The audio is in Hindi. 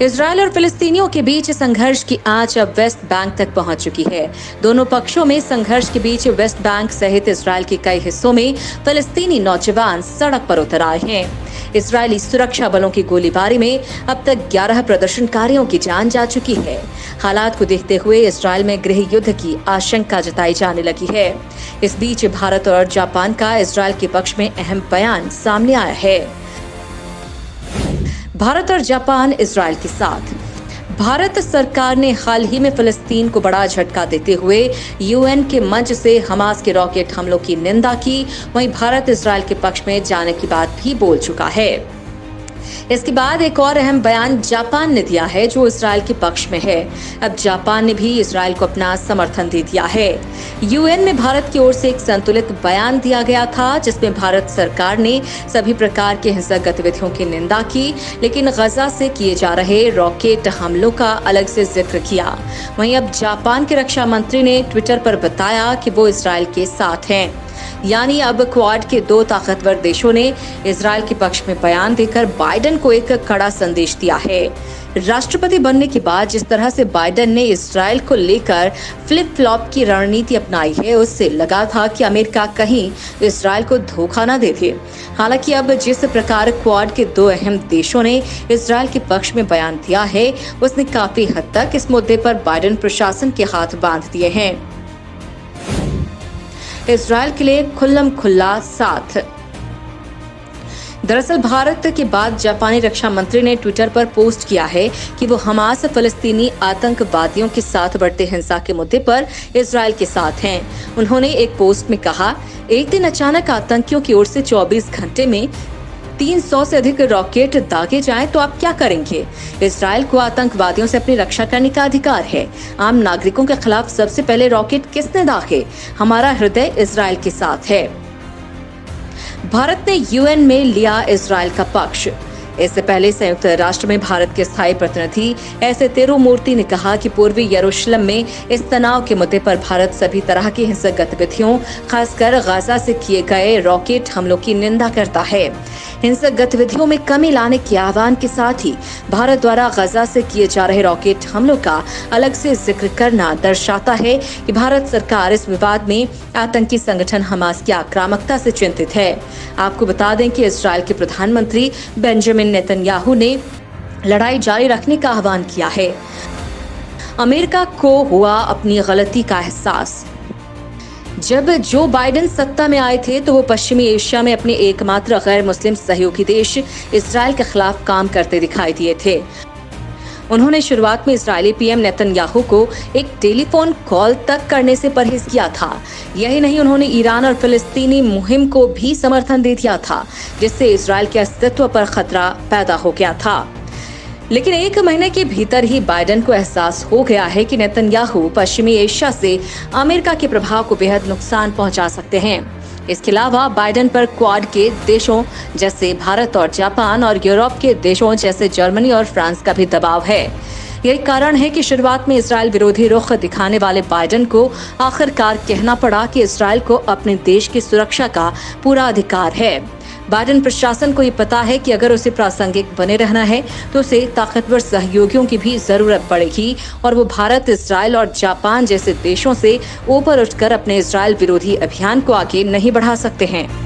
इजरायल और फिलिस्तीनियों के बीच संघर्ष की आंच अब वेस्ट बैंक तक पहुंच चुकी है। दोनों पक्षों में संघर्ष के बीच वेस्ट बैंक सहित इजरायल के कई हिस्सों में फिलिस्तीनी नौजवान सड़क पर उतर आए हैं। इजरायली सुरक्षा बलों की गोलीबारी में अब तक 11 प्रदर्शनकारियों की जान जा चुकी है। हालात को देखते हुए इजरायल में गृह युद्ध की आशंका जताई जाने लगी है। इस बीच भारत और जापान का इजरायल के पक्ष में अहम बयान सामने आया है। भारत और जापान इजरायल के साथ। भारत सरकार ने हाल ही में फिलिस्तीन को बड़ा झटका देते हुए यूएन के मंच से हमास के रॉकेट हमलों की निंदा की। वहीं भारत इजरायल के पक्ष में जाने की बात भी बोल चुका है। इसके बाद एक और अहम बयान जापान ने दिया है जो इजरायल के पक्ष में है। अब जापान ने भी इजरायल को अपना समर्थन दे दिया है। यूएन में भारत की ओर से एक संतुलित बयान दिया गया था जिसमें भारत सरकार ने सभी प्रकार के हिंसक गतिविधियों की निंदा की, लेकिन गजा से किए जा रहे रॉकेट हमलों का अलग से जिक्र किया। वहीं अब जापान के रक्षा मंत्री ने ट्विटर पर बताया कि वो इजरायल के साथ हैं। यानी अब क्वाड के दो ताकतवर देशों ने इजरायल के पक्ष में बयान देकर बाइडेन को एक कड़ा संदेश दिया है। राष्ट्रपति बनने के बाद जिस तरह से बाइडेन ने इजरायल को लेकर फ्लिप फ्लॉप की रणनीति अपनाई है, उससे लगा था कि अमेरिका कहीं इजरायल को धोखा न दे दे। हालांकि अब जिस प्रकार क्वाड के दो अहम देशों ने इजरायल के पक्ष में बयान दिया है, उसने काफी हद तक इस मुद्दे पर बाइडेन प्रशासन के हाथ बांध दिए हैं। इजरायल के लिए खुल्लम खुल्ला साथ। दरअसल भारत के बाद जापानी रक्षा मंत्री ने ट्विटर पर पोस्ट किया है कि वो हमास फलस्तीनी आतंकवादियों के साथ बढ़ते हिंसा के मुद्दे पर इजरायल के साथ हैं। उन्होंने एक पोस्ट में कहा, एक दिन अचानक आतंकियों की ओर से 24 घंटे में 300 से अधिक रॉकेट दागे जाएं तो आप क्या करेंगे? इजरायल को आतंकवादियों से अपनी रक्षा करने का अधिकार है। आम नागरिकों के खिलाफ सबसे पहले रॉकेट किसने दागे? हमारा हृदय इजरायल के साथ है। भारत ने यूएन में लिया इजरायल का पक्ष। इससे पहले संयुक्त राष्ट्र में भारत के स्थायी प्रतिनिधि एस तिरुमूर्ति ने कहा कि पूर्वी यरूशलेम में इस तनाव के मुद्दे पर भारत सभी तरह की हिंसक गतिविधियों, खासकर गाजा से किए गए रॉकेट हमलों की निंदा करता है। हिंसक गतिविधियों में कमी लाने के आह्वान के साथ ही भारत द्वारा गाजा से किए जा रहे रॉकेट हमलों का अलग से जिक्र करना दर्शाता है कि भारत सरकार इस विवाद में आतंकी संगठन हमास की आक्रामकता से चिंतित है। आपको बता दें कि इजरायल के प्रधानमंत्री बेंजामिन नेतन्याहू ने लड़ाई जारी रखने का आह्वान किया है। अमेरिका को हुआ अपनी गलती का एहसास। जब जो बाइडेन सत्ता में आए थे तो वो पश्चिमी एशिया में अपने एकमात्र गैर मुस्लिम सहयोगी देश इजरायल के खिलाफ काम करते दिखाई दिए थे। उन्होंने शुरुआत में इजरायली पीएम नेतन्याहू को एक टेलीफोन कॉल तक करने से परहेज किया था। यही नहीं, उन्होंने ईरान और फिलिस्तीनी मुहिम को भी समर्थन दे दिया था, जिससे इजरायल के अस्तित्व पर खतरा पैदा हो गया था। लेकिन एक महीने के भीतर ही बाइडेन को एहसास हो गया है कि नेतन्याहू पश्चिमी एशिया से अमेरिका के प्रभाव को बेहद नुकसान पहुंचा सकते हैं। इसके अलावा बाइडेन पर क्वाड के देशों जैसे भारत और जापान और यूरोप के देशों जैसे जर्मनी और फ्रांस का भी दबाव है। यही कारण है कि शुरुआत में इजरायल विरोधी रुख दिखाने वाले बाइडेन को आखिरकार कहना पड़ा कि इजरायल को अपने देश की सुरक्षा का पूरा अधिकार है। बाइडेन प्रशासन को ये पता है कि अगर उसे प्रासंगिक बने रहना है तो उसे ताकतवर सहयोगियों की भी जरूरत पड़ेगी और वो भारत, इजरायल और जापान जैसे देशों से ऊपर उठकर अपने इजरायल विरोधी अभियान को आगे नहीं बढ़ा सकते हैं।